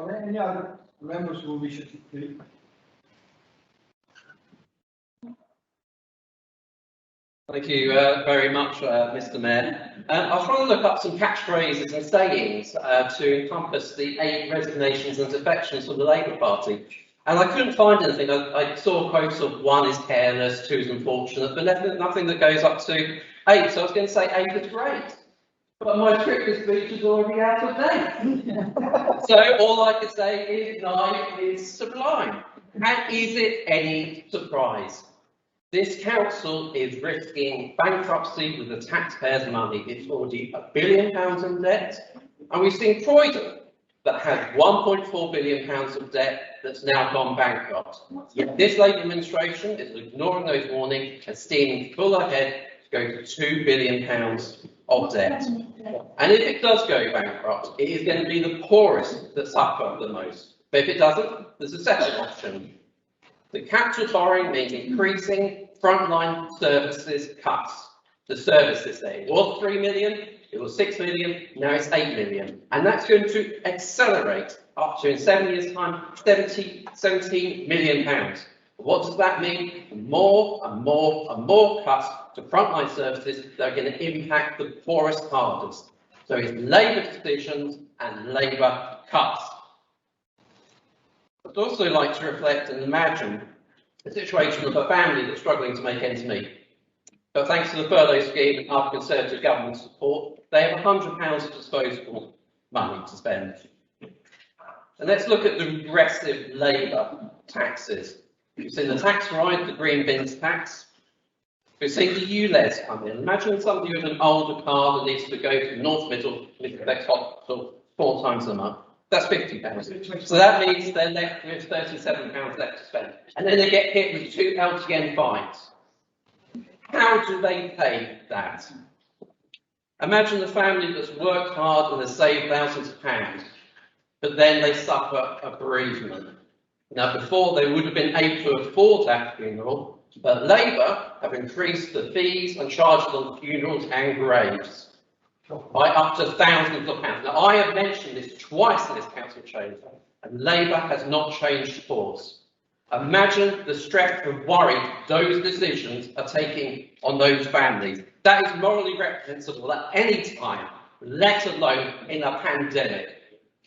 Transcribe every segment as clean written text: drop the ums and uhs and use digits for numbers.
Are there any other members who wish to speak? Thank you very much, Mr. Mayor. I was trying to look up some catchphrases and sayings to encompass the 8 resignations and defections from the Labour Party. And I couldn't find anything. I saw quotes of 1 is careless, 2 is unfortunate, but nothing that goes up to 8. So I was going to say 8 is great. But my scripted speech is already out of date. So all I can say is 9 is sublime. And is it any surprise? This council is risking bankruptcy with the taxpayers' money. It's already £1 billion in debt. And we've seen Croydon that had £1.4 billion of debt that's now gone bankrupt. Yet this Labour administration is ignoring those warnings and steaming full ahead to go to £2 billion of debt. And if it does go bankrupt, it is going to be the poorest that suffer the most. But if it doesn't, there's a second option. The capital borrowing means increasing frontline services cuts. The services there. It was 3 million, it was 6 million, now it's 8 million. And that's going to accelerate up to, in 7 years' time, £17 million. What does that mean? More and more and more cuts to frontline services that are going to impact the poorest hardest. So it's Labour decisions and Labour cuts. I'd also like to reflect and imagine the situation of a family that's struggling to make ends meet. But thanks to the furlough scheme and other Conservative government support, they have £100 of disposable money to spend. And let's look at the regressive Labour taxes. We've seen the tax rise, the green bins tax. We've seen the ULEZ come in. Imagine somebody with an older car that needs to go to North Middlesex Hospital 4 times a month. That's £50. So that means they're left with £37 left to spend. And then they get hit with 2 LTN fines. How do they pay that? Imagine a family that's worked hard and has saved thousands of pounds, but then they suffer a bereavement. Now, before they would have been able to afford that funeral, but Labour have increased the fees and charges on funerals and graves by up to thousands of pounds. Now, I have mentioned this twice in this council chamber, and Labour has not changed course. Imagine the stress and worry those decisions are taking on those families. That is morally reprehensible at any time, let alone in a pandemic.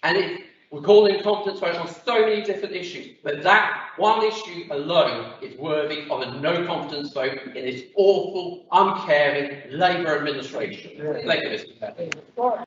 And we're calling confidence votes on so many different issues, but that one issue alone is worthy of a no confidence vote in this awful, uncaring Labour administration. Thank you, Mr. Chair.